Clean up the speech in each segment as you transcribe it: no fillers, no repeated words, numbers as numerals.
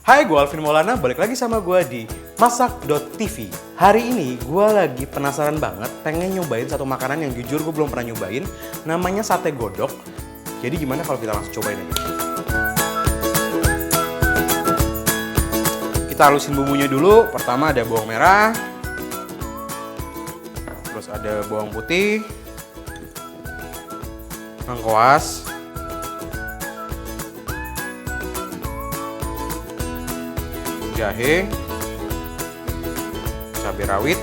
Hai, gue Alvin Maulana, balik lagi sama gue di Masak.tv. Hari ini gue lagi penasaran banget, pengen nyobain satu makanan yang jujur gue belum pernah nyobain. Namanya sate godok. Jadi gimana kalau kita langsung cobain aja? Kita halusin bumbunya dulu. Pertama ada bawang merah, terus ada bawang putih, lengkuas, jahe, cabai rawit,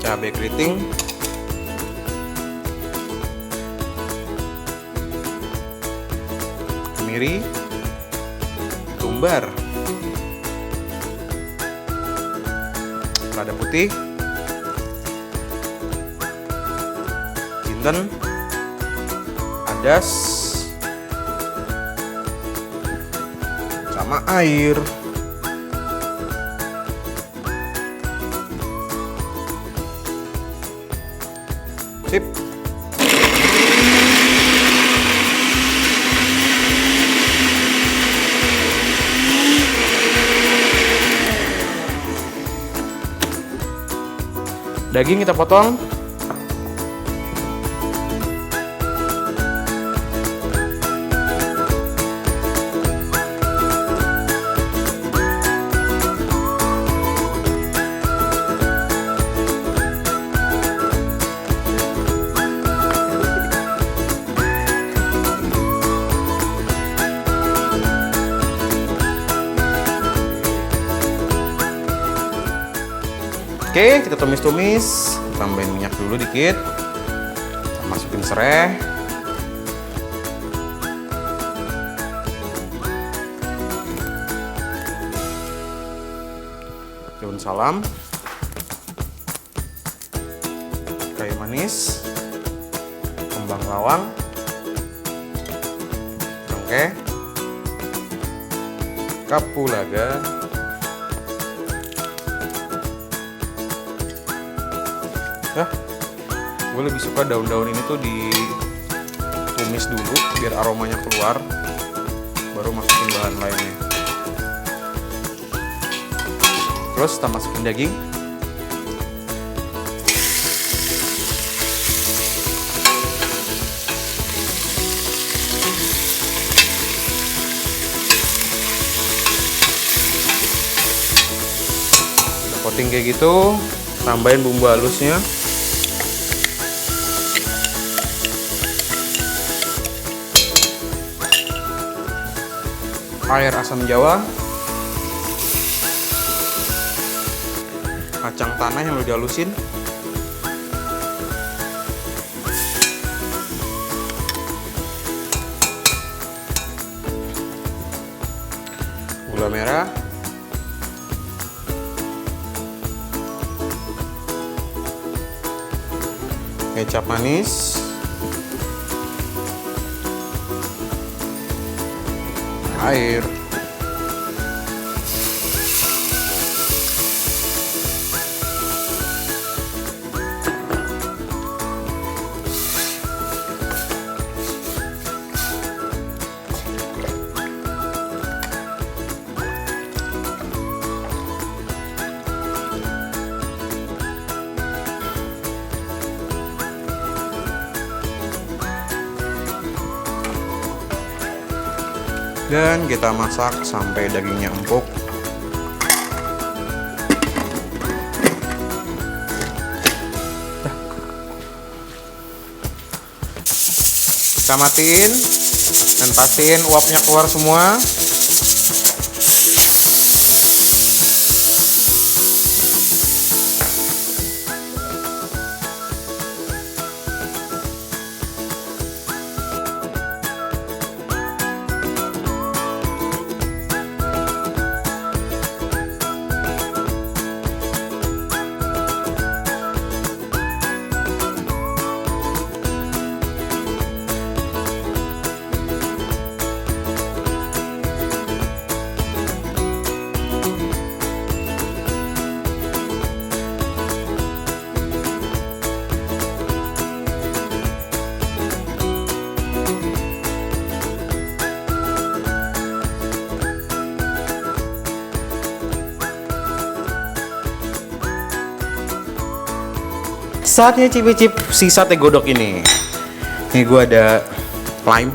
cabai keriting, kemiri, ketumbar, lada putih, jinten, adas, sama air. Sip. Daging kita potong. Oke, kita tumis-tumis, tambahin minyak dulu dikit, kita masukin serai, daun salam, kayu manis, kembang lawang, cengkeh, kapulaga, gue lebih suka daun-daun ini tuh ditumis dulu biar aromanya keluar, baru masukin bahan lainnya. Terus kita masukin daging. Udah coating kayak gitu, tambahin bumbu halusnya. Air asam jawa, kacang tanah yang udah dihalusin, gula merah, kecap manis, air, dan kita masak sampai dagingnya empuk. Kita matiin dan pastiin uapnya keluar semua. Saatnya cicip si sate godok ini. Ini gue ada lime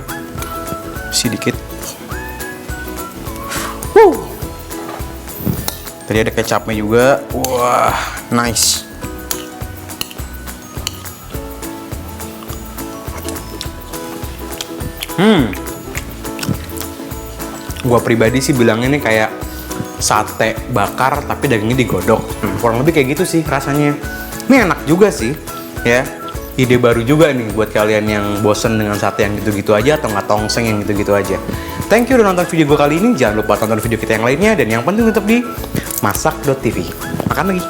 sedikit. Tadi ada kecapnya juga. Wah, nice. Gua pribadi sih bilangnya ini kayak sate bakar tapi dagingnya digodok. Kurang lebih kayak gitu sih rasanya. Ini enak juga sih, ya. Ide baru juga nih buat kalian yang bosen dengan sate yang gitu-gitu aja atau nggak tongseng yang gitu-gitu aja. Thank you udah nonton video gue kali ini. Jangan lupa tonton video kita yang lainnya dan yang penting tetap di masak.tv. Makan lagi.